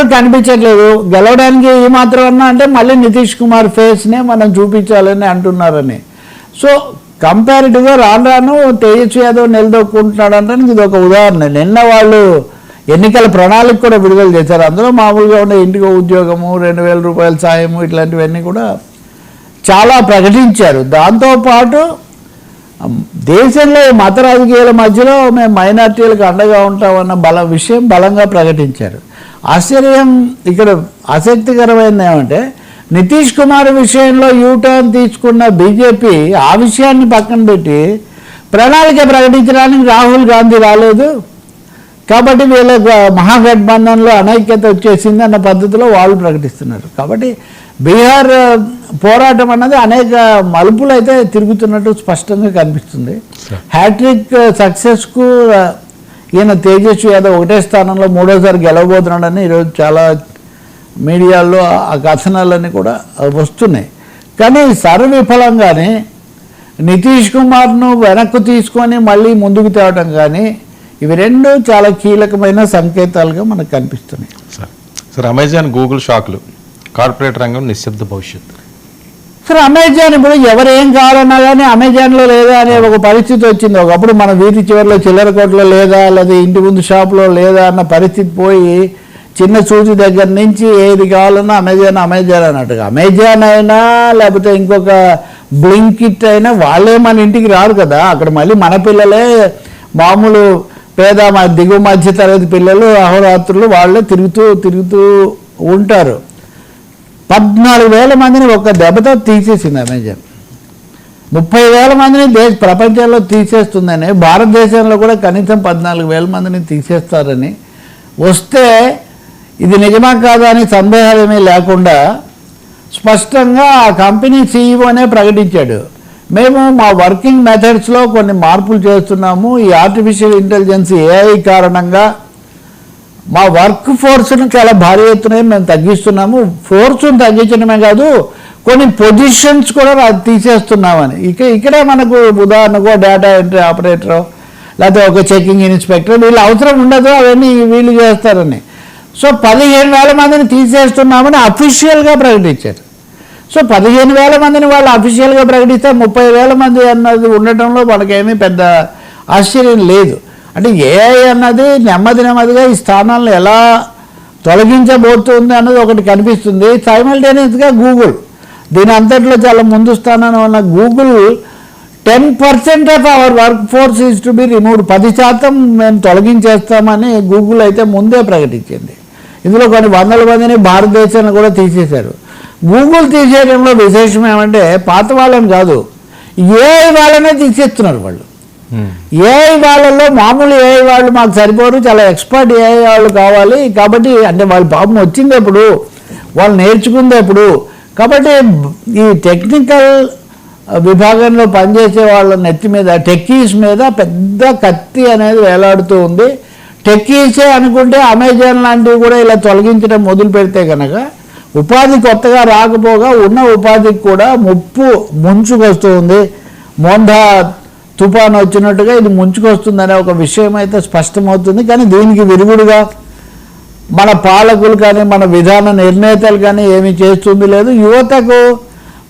ఎవరు కనిపించట్లేదు. గెలవడానికి ఈ మాత్రం అన్నా అంటే మళ్ళీ నితీష్ కుమార్ ఫేస్నే మనం చూపించాలని అంటున్నారని. సో కంపారిటివ్గా రాను రాను తేజస్వి యాదవ్ నిలదొక్కుంటున్నాడు అంటే ఇది ఒక ఉదాహరణ. నిన్న వాళ్ళు ఎన్నికల ప్రణాళిక కూడా విడుదల చేశారు. అందులో మామూలుగా ఉండే ఇంటికి ఉద్యోగము, 2000 రూపాయల సాయము, ఇట్లాంటివన్నీ కూడా చాలా ప్రకటించారు. దాంతోపాటు దేశంలో మత రాజకీయాల మధ్యలో మేము మైనార్టీలకు అండగా ఉంటామన్న విషయం బలంగా ప్రకటించారు. ఇక్కడ ఆసక్తికరమైనది ఏమంటే నితీష్ కుమార్ విషయంలో యూటర్న్ తీసుకున్న బీజేపీ ఆ విషయాన్ని పక్కన పెట్టి ప్రణాళిక ప్రకటించడానికి రాహుల్ గాంధీ రాలేదు కాబట్టి వీళ్ళ మహాగఠబంధన్లో అనైక్యత వచ్చేసింది అన్న పద్ధతిలో వాళ్ళు ప్రకటిస్తున్నారు. కాబట్టి బీహార్ పోరాటం అన్నది అనేక మలుపులు అయితే తిరుగుతున్నట్టు స్పష్టంగా కనిపిస్తుంది. హ్యాట్రిక్ సక్సెస్కు ఈయన తేజస్వి యాదవ్ ఒకటే స్థానంలో మూడోసారి గెలవబోతున్నాడని ఈరోజు చాలా మీడియాల్లో ఆ కథనాలన్నీ కూడా వస్తున్నాయి. కానీ సర్వవిఫలంగానే నితీష్ కుమార్ను వెనక్కు తీసుకొని మళ్ళీ ముందుకు తేవడం కానీ ఇవి రెండు చాలా కీలకమైన సంకేతాలుగా మనకు కనిపిస్తున్నాయి. సార్ అమెజాన్, గూగుల్ షాక్లు, కార్పొరేట్ రంగం నిశ్శబ్ద భవిష్యత్తు. సార్ అమెజాన్ ఇప్పుడు ఎవరేం కావాలన్నా కానీ అమెజాన్లో లేదా అనే ఒక పరిస్థితి వచ్చింది. ఒకప్పుడు మన వీధి చివరిలో చిల్లర కొట్లో లేదా ఇంటి ముందు షాప్లో లేదా అన్న పరిస్థితి పోయి చిన్న సూచి దగ్గర నుంచి ఏది కావాలన్నా అమెజాన్ అన్నట్టుగా. అమెజాన్ అయినా లేకపోతే ఇంకొక బ్లింకిట్ అయినా వాళ్ళే మన ఇంటికి రారు కదా. అక్కడ మళ్ళీ మన పిల్లలే మామూలు పేద దిగువ మధ్య తరగతి పిల్లలు అహోరాత్రులు వాళ్ళే తిరుగుతూ ఉంటారు. 14,000 మందిని ఒక్క దెబ్బతో తీసేసింది అమెజాన్. 30,000 మందిని ప్రపంచంలో తీసేస్తుందని, భారతదేశంలో కూడా కనీసం 14,000 మందిని తీసేస్తారని వస్తే ఇది నిజమా కాదా అని సందేహాలు ఏమీ లేకుండా స్పష్టంగా ఆ కంపెనీ సీఈఓనే ప్రకటించాడు. మేము మా వర్కింగ్ మెథడ్స్లో కొన్ని మార్పులు చేస్తున్నాము. ఈ ఆర్టిఫిషియల్ ఇంటెలిజెన్స్ ఏఐ కారణంగా మా వర్క్ ఫోర్స్ను చాలా భారీ ఎత్తున మేము తగ్గిస్తున్నాము. ఫోర్స్ను తగ్గించడమే కాదు కొన్ని పొజిషన్స్ కూడా తీసేస్తున్నామని. ఇక్కడే మనకు ఉదాహరణకు డేటా ఎంట్రీ ఆపరేటరు లేకపోతే ఒక చెకింగ్ ఇన్స్పెక్టర్ వీళ్ళు అవసరం ఉండదు, అవన్నీ వీళ్ళు చేస్తారని. సో 15,000 మందిని తీసేస్తున్నామని అఫీషియల్గా ప్రకటించారు. సో 15,000 మందిని వాళ్ళు అఫీషియల్గా ప్రకటిస్తే 30,000 మంది అన్నది ఉండటంలో మనకేమీ పెద్ద ఆశ్చర్యం లేదు. అంటే ఏఐ అన్నది నెమ్మదిగా ఈ స్థానాలను ఎలా తొలగించబోతుంది అన్నది ఒకటి కనిపిస్తుంది. సైమల్టేనియస్గా గూగుల్ దీని అంతట్లో చాలా ముందు స్థానంలో ఉన్న Google 10% of our work force is to be removed, 10% మేము తొలగించేస్తామని గూగుల్ అయితే ముందే ప్రకటించింది. ఇందులో కొన్ని 100 మందిని భారతదేశాన్ని కూడా తీసేశారు. గూగుల్ తీసేయడంలో విశేషం ఏమంటే పాత వాళ్ళని కాదు, ఏఐ వాళ్ళనే తీసేస్తున్నారు వాళ్ళు. ఏఐ వాళ్ళల్లో మామూలు ఏఐ వాళ్ళు మాకు సరిపోరు, చాలా ఎక్స్పర్ట్ ఏఐ వాళ్ళు కావాలి. కాబట్టి అంటే వాళ్ళ పాపం వచ్చింది ఎప్పుడు, వాళ్ళు నేర్చుకుంది ఎప్పుడు. కాబట్టి ఈ టెక్నికల్ విభాగంలో పనిచేసే వాళ్ళ నెత్తి మీద టెక్కీస్ మీద పెద్ద కత్తి అనేది వేలాడుతూ ఉంది. టెక్కీసే అనుకుంటే అమెజాన్ లాంటివి కూడా ఇలా తొలగించడం మొదలు పెడితే కనుక ఉపాధి కొత్తగా రాకపోగా ఉన్న ఉపాధికి కూడా ముప్పు ముంచుకొస్తూ ఉంది. మోందా తుఫాను వచ్చినట్టుగా ఇది ముంచుకొస్తుందనే ఒక విషయం అయితే స్పష్టమవుతుంది. కానీ దీనికి విరుగుడుగా మన పాలకులు కానీ మన విధాన నిర్ణేతలు కానీ ఏమీ చేస్తుంది లేదు. యువతకు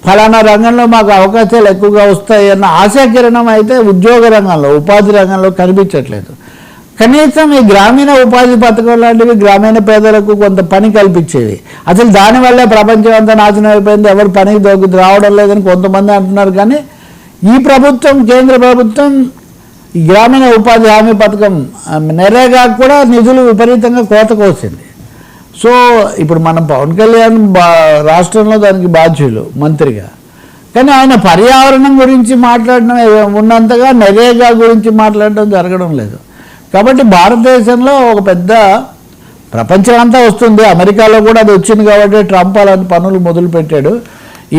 ఫలానా రంగంలో మాకు అవకాశాలు ఎక్కువగా వస్తాయి అన్న ఆశాకిరణం అయితే ఉద్యోగ రంగంలో ఉపాధి రంగంలో కనిపించట్లేదు. కనీసం ఈ గ్రామీణ ఉపాధి పథకం లాంటివి గ్రామీణ పేదలకు కొంత పని కల్పించేవి. అసలు దానివల్లే ప్రపంచం అంతా నాశనం అయిపోయింది, ఎవరు పనికి రావడం లేదని కొంతమంది అంటున్నారు. కానీ ఈ ప్రభుత్వం, కేంద్ర ప్రభుత్వం ఈ గ్రామీణ ఉపాధి హామీ పథకం నరేగా కూడా నిధులు విపరీతంగా కోత కోసింది. సో ఇప్పుడు మనం పవన్ కళ్యాణ్ రాష్ట్రంలో దానికి బాధ్యులు మంత్రిగా, కానీ ఆయన పర్యావరణం గురించి మాట్లాడడం ఉన్నంతగా నరేగా గురించి మాట్లాడడం జరగడం లేదు. కాబట్టి భారతదేశంలో ఒక పెద్ద ప్రపంచం అంతా వస్తుంది, అమెరికాలో కూడా అది వచ్చింది కాబట్టి ట్రంప్ అలాంటి పనులు మొదలుపెట్టాడు.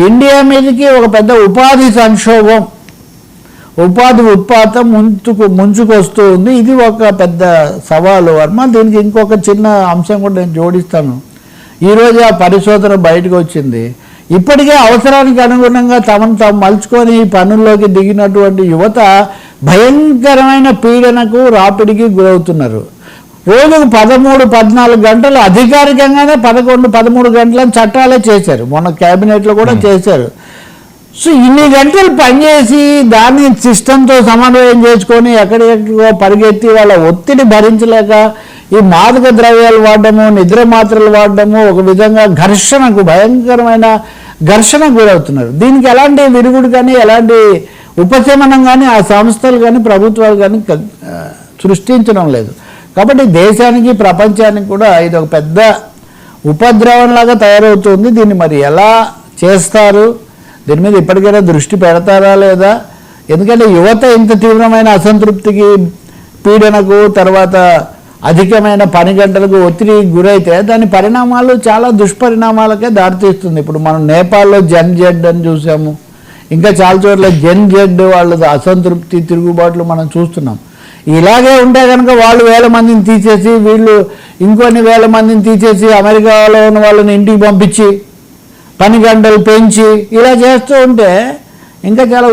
ఇండియా మీదకి ఒక పెద్ద ఉపాధి సంక్షోభం, ఉపాధి ఉత్పాతం ముంచుకొస్తూ ఉంది. ఇది ఒక పెద్ద సవాలు వర్మ. దీనికి ఇంకొక చిన్న అంశం కూడా నేను జోడిస్తాను. ఈరోజు ఆ పరిశోధన బయటకు వచ్చింది. ఇప్పటికే అవసరానికి అనుగుణంగా తమను తాము మలుచుకొని ఈ పనుల్లోకి దిగినటువంటి యువత భయంకరమైన పీడనకు రాపిడికి గురవుతున్నారు. రోజుకు 13-14 గంటలు అధికారికంగానే 11-13 గంటలను చట్టాలే చేశారు, మొన్న క్యాబినెట్లో కూడా చేశారు. సో ఇన్ని గంటలు పనిచేసి దాన్ని సిస్టంతో సమన్వయం చేసుకొని ఎక్కడెక్కడికో పరిగెత్తి వాళ్ళ ఒత్తిడి భరించలేక ఈ మాదక ద్రవ్యాలు వాడడము, నిద్ర మాత్రలు వాడడము, ఒక విధంగా ఘర్షణకు, భయంకరమైన ఘర్షణకు గురవుతున్నారు. దీనికి ఎలాంటి విరుగుడు కానీ ఎలాంటి ఉపశమనం కానీ ఆ సంస్థలు కానీ ప్రభుత్వాలు కానీ సృష్టించడం లేదు. కాబట్టి దేశానికి ప్రపంచానికి కూడా ఇది ఒక పెద్ద ఉపద్రవంలాగా తయారవుతుంది. దీన్ని మరి ఎలా చేస్తారు, దీని మీద ఇప్పటికైనా దృష్టి పెడతారా లేదా? ఎందుకంటే యువత ఇంత తీవ్రమైన అసంతృప్తికి, పీడనకు, తర్వాత అధికమైన పని గంటలకు ఒత్తిడికి గురైతే దాని పరిణామాలు చాలా దుష్పరిణామాలకే దారితీస్తుంది. ఇప్పుడు మనం నేపాల్లో జెన్ జెడ్ అని చూసాము, ఇంకా చాలా చోట్ల జెన్ జెడ్ వాళ్ళ అసంతృప్తి, తిరుగుబాట్లు మనం చూస్తున్నాం. ఇలాగే ఉంటే కనుక వాళ్ళు 1000 మందిని తీసేసి, వీళ్ళు ఇంకొన్ని 1000 మందిని తీసేసి అమెరికాలో ఉన్న వాళ్ళని ఇంటికి పంపించి పని గంటలు పెంచి ఇలా చేస్తూ ఉంటే ఇంకా చాలా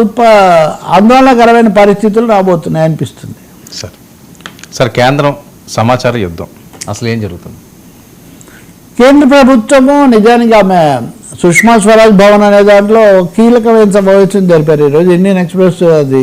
ఆందోళనకరమైన పరిస్థితులు రాబోతున్నాయి అనిపిస్తుంది. సార్ కేంద్రం సమాచార యుద్ధం అసలు ఏం జరుగుతుంది? కేంద్ర ప్రభుత్వము నిజానికి ఆమె సుష్మా స్వరాజ్ భవన్ అనే దాంట్లో కీలకమైన సమావేశం జరిపారు ఈరోజు. ఇండియన్ ఎక్స్ప్రెస్ అది